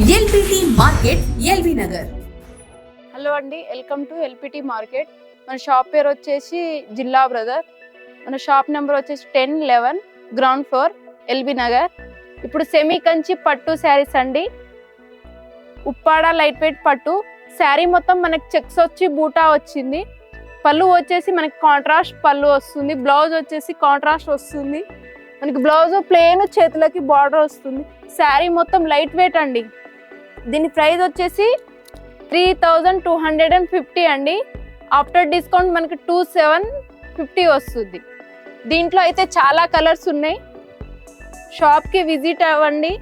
LPT market LB Nagar. Hello అండి, welcome to LPT market. మన shop పేరు వచ్చేసి జిల్లా బ్రదర్. మన షాప్ నెంబర్ వచ్చేసి 1011 గ్రౌండ్ ఫ్లోర్ ఎల్బీ నగర్. ఇప్పుడు సెమీ కంచి పట్టు శారీస్ అండి. ఉప్పాడ లైట్ వెయిట్ పట్టు శారీ మొత్తం మనకి చెక్స్ వచ్చి బూటా వచ్చింది. పళ్ళు వచ్చేసి మనకి కాంట్రాస్ట్ పళ్ళు వస్తుంది. బ్లౌజ్ వచ్చేసి కాంట్రాస్ట్ వస్తుంది. మనకి బ్లౌజ్ ప్లెయిన్, చేతులకి బార్డర్ వస్తుంది. శారీ మొత్తం లైట్ వెయిట్ అండి. దీని ప్రైస్ వచ్చేసి 3250 అండి. ఆఫ్టర్ డిస్కౌంట్ మనకి 2750 వస్తుంది. దీంట్లో అయితే చాలా కలర్స్ ఉన్నాయి. షాప్కి విజిట్ అవ్వండి.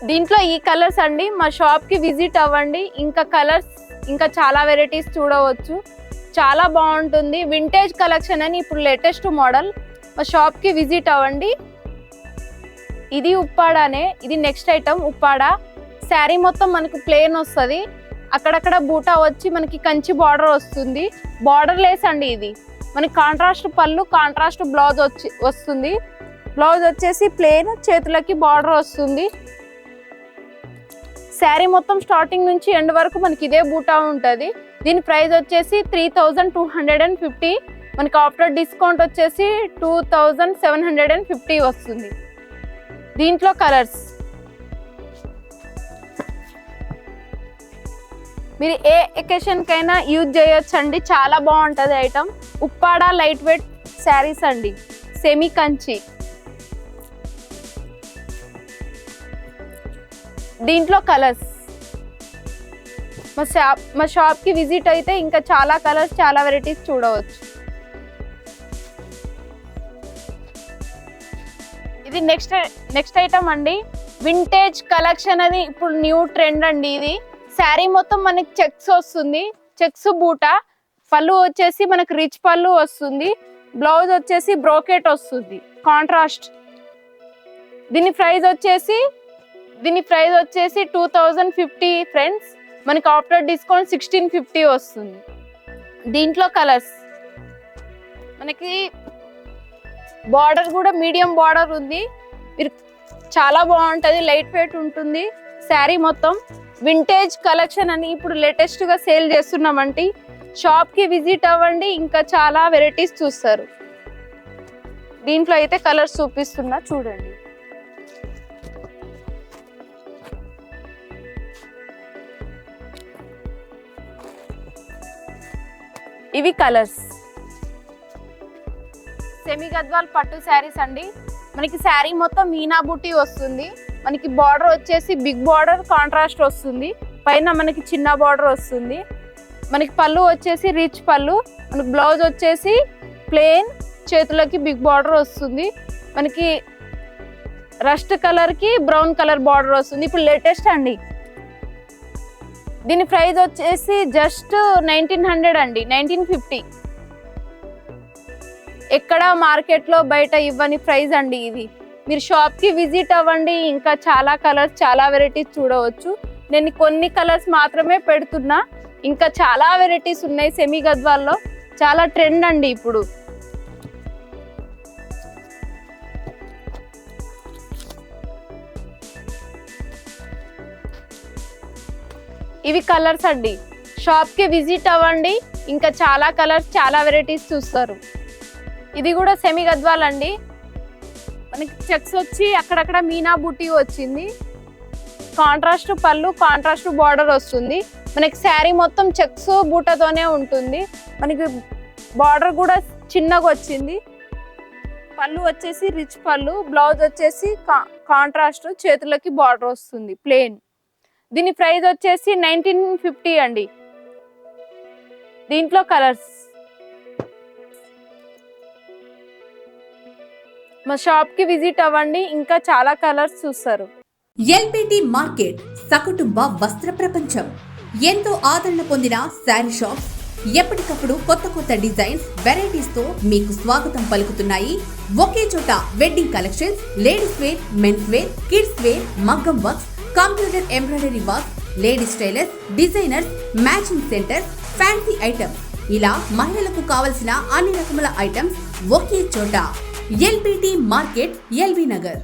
దీంట్లో ఈ కలర్స్ అండి, మా షాప్కి విజిట్ అవ్వండి. ఇంకా కలర్స్ ఇంకా చాలా వెరైటీస్ చూడవచ్చు. చాలా బాగుంటుంది. వింటేజ్ కలెక్షన్ అని ఇప్పుడు లేటెస్ట్ మోడల్. మా షాప్కి విజిట్ అవ్వండి. ఇది ఉప్పాడానే. ఇది నెక్స్ట్ ఐటమ్ ఉప్పాడ. శారీ మొత్తం మనకు ప్లెయిన్ వస్తుంది. అక్కడక్కడ బూటా వచ్చి మనకి కంచి బార్డర్ వస్తుంది. బార్డర్ లేస్ అండి. ఇది మనకి కాంట్రాస్ట్ పళ్ళు, కాంట్రాస్ట్ బ్లౌజ్ వస్తుంది. బ్లౌజ్ వచ్చేసి ప్లెయిన్, చేతులకి బార్డర్ వస్తుంది. శారీ మొత్తం స్టార్టింగ్ నుంచి ఎండ్ వరకు మనకి ఇదే బూటా ఉంటుంది. దీని ప్రైస్ వచ్చేసి 3250. మనకి ఆఫ్టర్ డిస్కౌంట్ వచ్చేసి 2750 వస్తుంది. దీంట్లో కలర్స్ మీరు ఏ ఎకేషన్కైనా యూజ్ చేయొచ్చు అండి. చాలా బాగుంటుంది item. Uppada light weight saris అండి, సెమీ కంచి. దీంట్లో కలర్స్ మా షాప్కి విజిట్ అయితే ఇంకా చాలా కలర్స్, చాలా వెరైటీస్ చూడవచ్చు. ఇది నెక్స్ట్ ఐటమ్ అండి. వింటేజ్ కలెక్షన్ అని ఇప్పుడు న్యూ ట్రెండ్ అండి. ఇది శారీ మొత్తం మనకి చెక్స్ వస్తుంది. చెక్స్ బూటా. పళ్ళు వచ్చేసి మనకి రిచ్ పళ్ళు వస్తుంది. బ్లౌజ్ వచ్చేసి బ్రోకెట్ వస్తుంది, కాంట్రాస్ట్. దీని ప్రైస్ వచ్చేసి 2050 ఫ్రెండ్స్. మనకి ఆఫ్టర్ డిస్కౌంట్ 1650 వస్తుంది. దీంట్లో కలర్స్ మనకి బార్డర్ కూడా మీడియం బార్డర్ ఉంది. మీరు చాలా బాగుంటుంది, లైట్ వెయిట్ ఉంటుంది. శారీ మొత్తం వింటేజ్ కలెక్షన్ అని ఇప్పుడు లేటెస్ట్గా సేల్ చేస్తున్నామండి. షాప్కి విజిట్ అవ్వండి. ఇంకా చాలా వెరైటీస్ చూస్తారు. దీంట్లో అయితే కలర్స్ చూపిస్తున్నా, చూడండి. ఇవి కలర్స్. సెమీ గద్వాల్ పట్టు శారీస్ అండి. మనకి శారీ మొత్తం మీనా బూటీ వస్తుంది. మనకి బార్డర్ వచ్చేసి బిగ్ బార్డర్, కాంట్రాస్ట్ వస్తుంది. పైన మనకి చిన్న బార్డర్ వస్తుంది. మనకి పళ్ళు వచ్చేసి రిచ్ పళ్ళు. మనకి బ్లౌజ్ వచ్చేసి ప్లెయిన్, చేతులకి బిగ్ బార్డర్ వస్తుంది. మనకి రస్ట్ కలర్కి బ్రౌన్ కలర్ బార్డర్ వస్తుంది. ఇప్పుడు లేటెస్ట్ అండి. దీని ప్రైస్ వచ్చేసి జస్ట్ 1900 అండి, 1950. ఎక్కడ మార్కెట్లో బయట ఇవ్వని ప్రైస్ అండి ఇది. మీరు షాప్కి విజిట్ అవ్వండి. ఇంకా చాలా కలర్స్, చాలా వెరైటీస్ చూడవచ్చు. నేను కొన్ని కలర్స్ మాత్రమే పెడుతున్నా. ఇంకా చాలా వెరైటీస్ ఉన్నాయి. సెమీ గద్వాల్లో చాలా ట్రెండ్ అండి ఇప్పుడు. ఇవి కలర్స్ అండి. షాప్కి విజిట్ అవ్వండి. ఇంకా చాలా కలర్స్, చాలా వెరైటీస్ చూస్తారు. ఇది కూడా సెమీ గద్వాల్ అండి. మనకి చెక్స్ వచ్చి అక్కడక్కడ మీనా బూటీ వచ్చింది. కాంట్రాస్ట్ పళ్ళు, కాంట్రాస్ట్ బార్డర్ వస్తుంది. మనకి శారీ మొత్తం చెక్స్ బూటతోనే ఉంటుంది. మనకి బార్డర్ కూడా చిన్నగా వచ్చింది. పళ్ళు వచ్చేసి రిచ్ పళ్ళు. బ్లౌజ్ వచ్చేసి కాంట్రాస్ట్, చేతులకి బార్డర్ వస్తుంది ప్లెయిన్. దీని ప్రైస్ వచ్చేసి 1950 అండి. దీంట్లో కలర్స్ మా షాప్కి విజిట్ అవ్వండి. ఇంకా చాలా కలర్స్ చూస్తారు. ఎల్పిటి మార్కెట్ సకుటుంబ వస్త్ర ప్రపంచం. ఎంతో ఆదరణ పొందిన శారీ షాప్స్ ఎప్పటికప్పుడు కొత్త డిజైన్స్, వెరైటీస్ తో మీకు స్వాగతం పలుకుతున్నాయి. ఒకే చోట wedding collections, ladies wear, men's wear, kids wear, మగ్గం works, computer embroidery work, ladies tailors, designers, matching center, fancy items, ఇలా మహిళలకు కావలసిన అన్ని రకముల ఐటమ్స్ ఒకే చోట. LPT market LB Nagar.